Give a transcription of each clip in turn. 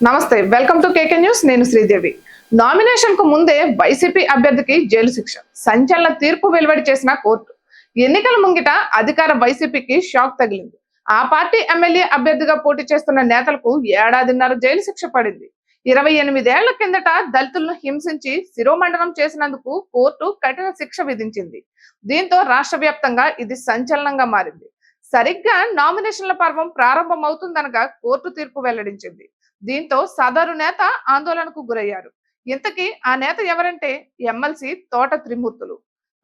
నమస్తే, welcome to KK news. నేను Sridevi. Nomination కు ముందే వైసీపీ అభ్యర్థికి జైలు శిక్ష, సంచలన తీర్పు వెలువడి చేసిన కోర్టు. ఎన్నికల ముంగిట అధికార వైసీపీకి షాక్ తగిలింది. ఆ పార్టీ ఎమ్మెల్యే అభ్యర్థిగా పోటీ చేస్తున్న నేతలకు ఏడాదిన్నర జైలు శిక్ష పడింది. 28 ఏళ్ల కిందట దళితులను హింసించి శిరోమండనం చేసినందుకు కోర్టు కఠిన శిక్ష విధించింది. దీంతో రాష్ట్ర వ్యాప్తంగా ఇది సంచలనంగా మారింది. సరిగ్గా నామినేషన్ల పర్వం ప్రారంభమవుతుందనగా కోర్టు తీర్పు వెల్లడించింది. దీంతో సదరు నేత ఆందోళనకు గురయ్యారు. ఇంతకీ ఆ నేత ఎవరంటే ఎమ్మెల్సీ తోట త్రిమూర్తులు.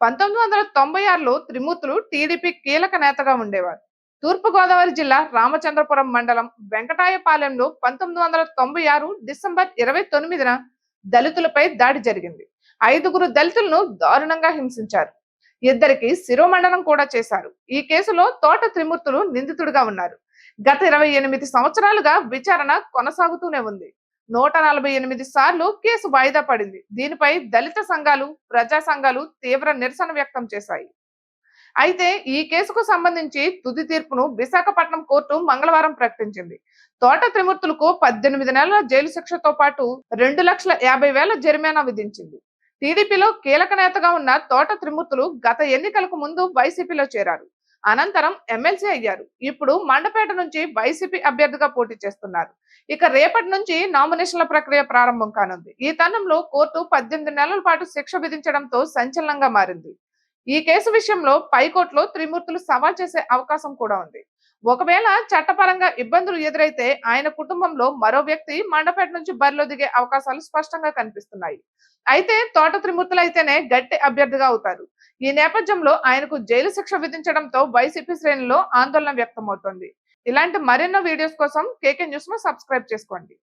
1996లో త్రిమూర్తులు టీడీపీ కీలక నేతగా ఉండేవారు. తూర్పుగోదావరి జిల్లా రామచంద్రపురం మండలం వెంకటాయపాలెంలో 1996 డిసెంబర్ 29న దళితులపై దాడి జరిగింది. 5గురు దళితులను దారుణంగా హింసించారు. ఇద్దరికి శిరోమండనం కూడా చేశారు. ఈ కేసులో తోట త్రిమూర్తులు నిందితుడిగా ఉన్నారు. గత 28 సంవత్సరాలుగా విచారణ కొనసాగుతూనే ఉంది. 148 సార్లు కేసు వాయిదా పడింది. దీనిపై దళిత సంఘాలు, ప్రజా సంఘాలు తీవ్ర నిరసన వ్యక్తం చేశాయి. అయితే ఈ కేసుకు సంబంధించి తుది తీర్పును విశాఖపట్నం కోర్టు మంగళవారం ప్రకటించింది. తోట త్రిమూర్తులకు 18 నెలల జైలు శిక్షతో పాటు 2,50,000 జరిమానా విధించింది. టీడీపీలో కీలక నేతగా ఉన్న తోట త్రిమూర్తులు గత ఎన్నికలకు ముందు వైసీపీలో చేరారు. అనంతరం ఎమ్మెల్సీ అయ్యారు. ఇప్పుడు మండపేట నుంచి వైసీపీ అభ్యర్థిగా పోటీ చేస్తున్నారు. ఇక రేపటి నుంచి నామినేషన్ల ప్రక్రియ ప్రారంభం కానుంది. ఈ తరుణంలో కోర్టు 18 నెలల పాటు శిక్ష విధించడంతో సంచలనంగా మారింది. ఈ కేసు విషయంలో పైకోర్టులో త్రిమూర్తులు సవాల్ చేసే అవకాశం కూడా ఉంది. ఒకవేళ చట్టపరంగా ఇబ్బందులు ఎదురైతే ఆయన కుటుంబంలో మరో వ్యక్తి మండపేట నుంచి బరిలో దిగే అవకాశాలు స్పష్టంగా కనిపిస్తున్నాయి. అయితే తోట త్రిమూర్తులు అయితేనే గట్టి అభ్యర్థిగా అవుతారు. ఈ నేపథ్యంలో ఆయనకు జైలు శిక్ష విధించడంతో వైసీపీ శ్రేణుల్లో ఆందోళన వ్యక్తమవుతోంది. ఇలాంటి మరెన్నో వీడియోస్ కోసం కేకే న్యూస్ ను సబ్స్క్రైబ్ చేసుకోండి.